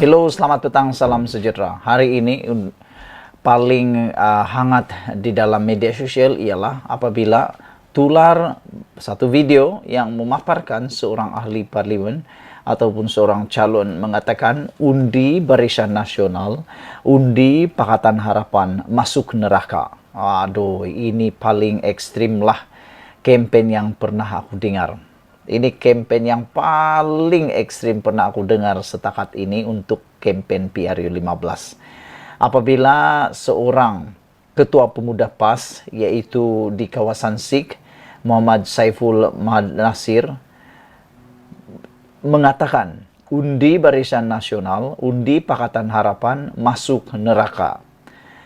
Halo, selamat petang, salam sejahtera. Hari ini paling hangat di dalam media sosial ialah apabila tular satu video yang memaparkan seorang ahli parlimen ataupun seorang calon mengatakan undi Barisan Nasional, undi Pakatan Harapan masuk neraka. Aduh, ini paling ekstrim lah campaign yang pernah aku dengar. Ini campaign yang paling ekstrim pernah aku dengar setakat ini untuk campaign PRU15. Apabila seorang ketua pemuda PAS, yaitu di kawasan SIK, Muhammad Saiful Nasir, mengatakan undi Barisan Nasional, undi Pakatan Harapan masuk neraka.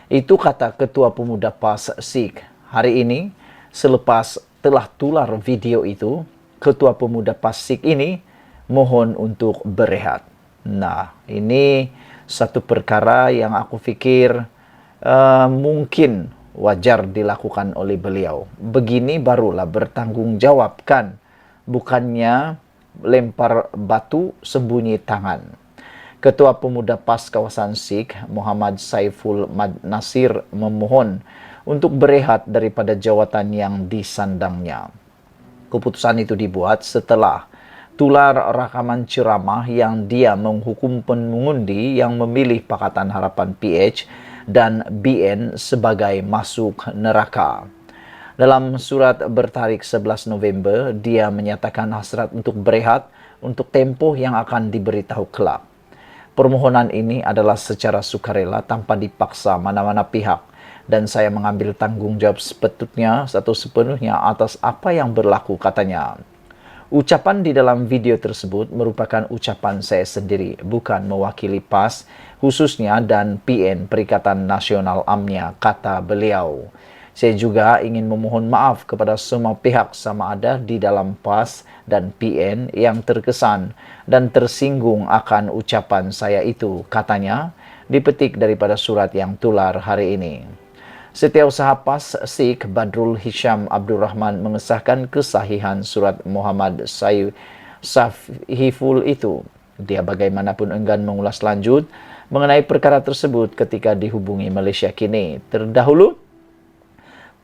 Itu kata ketua pemuda PAS SIK. Hari ini, selepas telah tular video itu, ketua pemuda PAS SIK ini mohon untuk berehat. Nah, ini satu perkara yang aku pikir mungkin wajar dilakukan oleh beliau. Begini barulah bertanggung jawab kan, bukannya lempar batu sembunyi tangan. Ketua Pemuda PAS kawasan SIK, Muhammad Saiful Nasir, memohon untuk berehat daripada jawatan yang disandangnya. Keputusan itu dibuat setelah tular rakaman ceramah yang dia menghukum pengundi yang memilih Pakatan Harapan PH dan BN sebagai masuk neraka. Dalam surat bertarik 11 November, dia menyatakan hasrat untuk berehat untuk tempoh yang akan diberitahu kelak. Permohonan ini adalah secara sukarela tanpa dipaksa mana-mana pihak. Dan saya mengambil tanggung jawab sepenuhnya atas apa yang berlaku, katanya. Ucapan di dalam video tersebut merupakan ucapan saya sendiri, bukan mewakili PAS khususnya dan PN Perikatan Nasional AMNIA, kata beliau. Saya juga ingin memohon maaf kepada semua pihak sama ada di dalam PAS dan PN yang terkesan dan tersinggung akan ucapan saya itu, katanya, dipetik daripada surat yang tular hari ini. Setiausaha PAS SIK Badrul Hisham Abdurrahman mengesahkan kesahihan surat Muhammad Sahiful itu. Dia bagaimanapun enggan mengulas lanjut mengenai perkara tersebut ketika dihubungi Malaysia Kini. Terdahulu,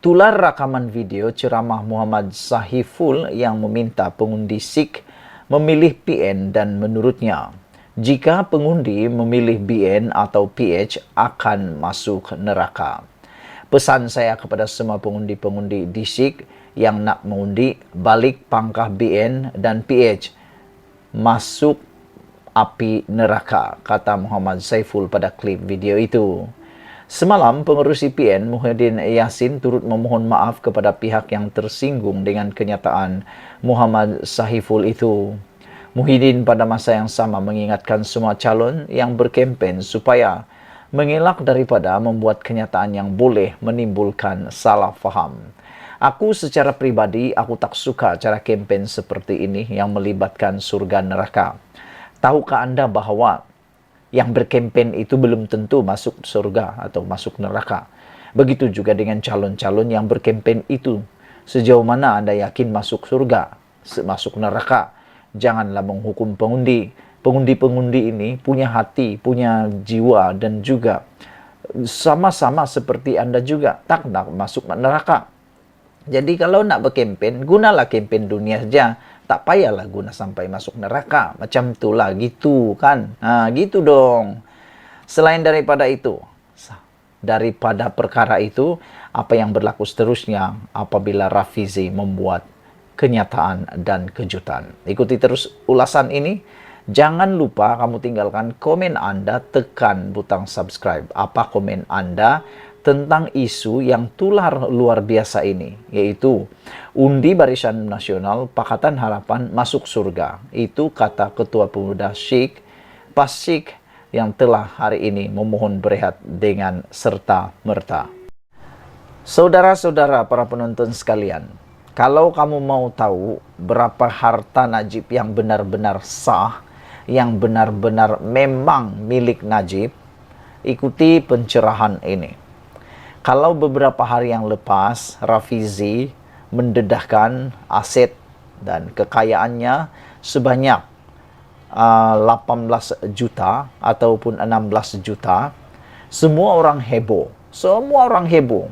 tular rakaman video ceramah Muhammad Sahiful yang meminta pengundi SIK memilih PN dan menurutnya, jika pengundi memilih BN atau PH akan masuk neraka. Pesan saya kepada semua pengundi-pengundi di SIK yang nak mengundi balik pangkah BN dan PH masuk api neraka, kata Muhammad Saiful pada klip video itu. Semalam, pengurus PN Muhyiddin Yassin turut memohon maaf kepada pihak yang tersinggung dengan kenyataan Muhammad Sahiful itu. Muhyiddin pada masa yang sama mengingatkan semua calon yang berkempen supaya mengelak daripada membuat kenyataan yang boleh menimbulkan salah faham. Aku secara pribadi, aku tak suka cara kempen seperti ini yang melibatkan surga neraka. Tahukah Anda bahawa yang berkempen itu belum tentu masuk surga atau masuk neraka? Begitu juga dengan calon-calon yang berkempen itu. Sejauh mana Anda yakin masuk surga, masuk neraka? Janganlah menghukum pengundi. Pengundi-pengundi ini punya hati, punya jiwa, dan juga sama-sama seperti Anda juga tak nak masuk neraka. Jadi kalau nak berkempen, gunalah kempen dunia saja. Tak payahlah guna sampai masuk neraka. Macam itulah, gitu kan. Nah, gitu dong. Selain daripada itu, daripada perkara itu, apa yang berlaku seterusnya apabila Rafizi membuat kenyataan dan kejutan. Ikuti terus ulasan ini. Jangan lupa kamu tinggalkan komen Anda, tekan butang subscribe. Apa komen Anda tentang isu yang tular luar biasa ini, yaitu undi Barisan Nasional Pakatan Harapan masuk surga. Itu kata Ketua Pemuda SIK, PAS SIK, yang telah hari ini memohon berehat dengan serta-merta. Saudara-saudara para penonton sekalian, kalau kamu mau tahu berapa harta Najib yang benar-benar sah, yang benar-benar memang milik Najib, ikuti pencerahan ini. Kalau beberapa hari yang lepas, Rafizi mendedahkan aset dan kekayaannya sebanyak 18 juta ataupun 16 juta, semua orang heboh. Semua orang heboh.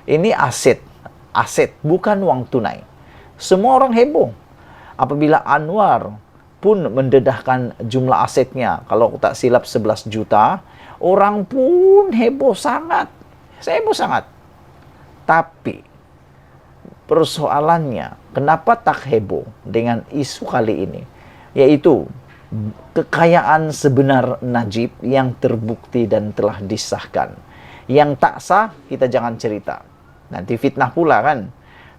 Ini aset, bukan uang tunai. Semua orang heboh. Apabila Anwar pun mendedahkan jumlah asetnya, kalau tak silap 11 juta, orang pun heboh sangat. Heboh sangat. Tapi persoalannya, kenapa tak heboh dengan isu kali ini? Yaitu kekayaan sebenar Najib yang terbukti dan telah disahkan. Yang tak sah, kita jangan cerita. Nanti fitnah pula kan.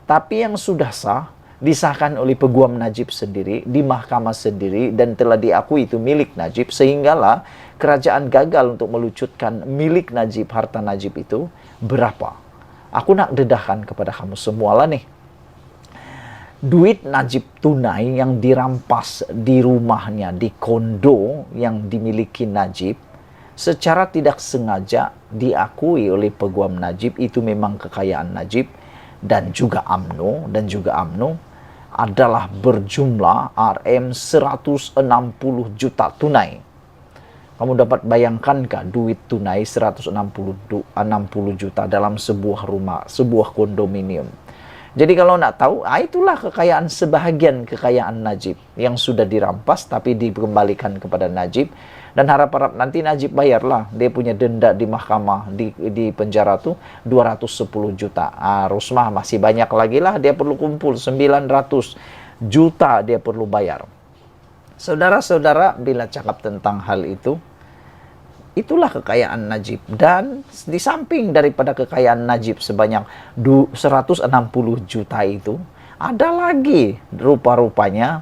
Tapi yang sudah sah, disahkan oleh peguam Najib sendiri, di mahkamah sendiri, dan telah diakui itu milik Najib, sehinggalah kerajaan gagal untuk melucutkan milik Najib, harta Najib itu berapa. Aku nak dedahkan kepada kamu semua lah nih. Duit Najib tunai yang dirampas di rumahnya, di kondo yang dimiliki Najib, secara tidak sengaja diakui oleh peguam Najib, itu memang kekayaan Najib dan juga UMNO, adalah berjumlah Rm 160 juta tunai. Kamu dapat bayangkankah duit tunai 160 juta dalam sebuah rumah, sebuah kondominium. Jadi kalau nak tahu, itulah kekayaan, sebahagian kekayaan Najib yang sudah dirampas tapi dikembalikan kepada Najib. Dan harap-harap nanti Najib bayarlah. Dia punya denda di mahkamah, di penjara tuh 210 juta. Rosmah masih banyak lagi lah, dia perlu kumpul 900 juta dia perlu bayar. Saudara-saudara, bila cakap tentang hal itu, itulah kekayaan Najib. Dan di samping daripada kekayaan Najib sebanyak 160 juta itu, ada lagi rupa-rupanya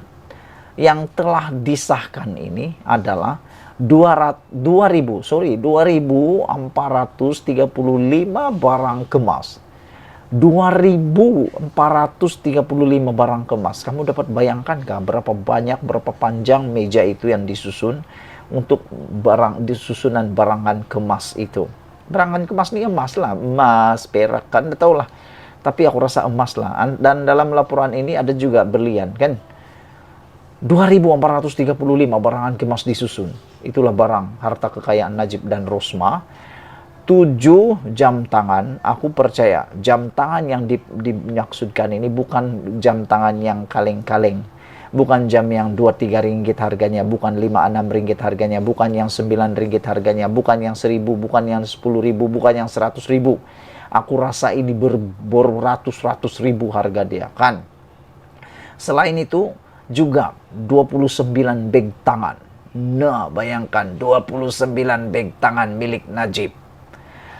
yang telah disahkan ini adalah 2.435 barang kemas. 2.435 barang kemas. Kamu dapat bayangkankah berapa banyak, berapa panjang meja itu yang disusun untuk susunan barangan kemas itu. Barangan kemas ini emas lah, emas, perak, kan tahu lah. Tapi aku rasa emas lah. Dan dalam laporan ini ada juga berlian, kan. 2.435 barangan kemas disusun. Itulah barang harta kekayaan Najib dan Rosmah. 7 jam tangan, aku percaya jam tangan yang dimaksudkan ini bukan jam tangan yang kaleng-kaleng. Bukan jam yang 2-3 ringgit harganya, bukan 5-6 ringgit harganya, bukan yang 9 ringgit harganya, bukan yang 1.000, bukan yang 10.000, bukan yang 100.000. Aku rasa ini beratus-ratus ribu harga dia, kan. Selain itu, juga 29 beg tangan. Nah, bayangkan 29 beg tangan milik Najib.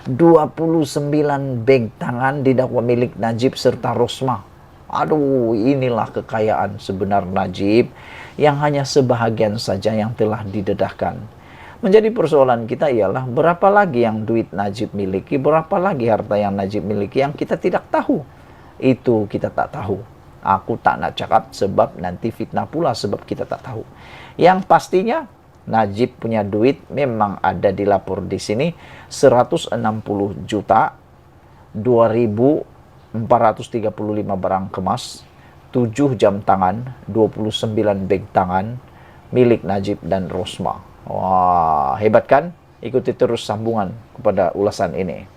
29 beg tangan didakwa milik Najib serta Rosmah. Aduh, inilah kekayaan sebenar Najib yang hanya sebahagian saja yang telah didedahkan. Menjadi persoalan kita ialah berapa lagi yang duit Najib miliki, berapa lagi harta yang Najib miliki yang kita tidak tahu. Itu kita tak tahu. Aku tak nak cakap sebab nanti fitnah pula sebab kita tak tahu. Yang pastinya Najib punya duit memang ada dilapor di sini 160 juta, 2.435 barang kemas, 7 jam tangan, 29 beg tangan milik Najib dan Rosmah. Wah, hebat kan? Ikuti terus sambungan kepada ulasan ini.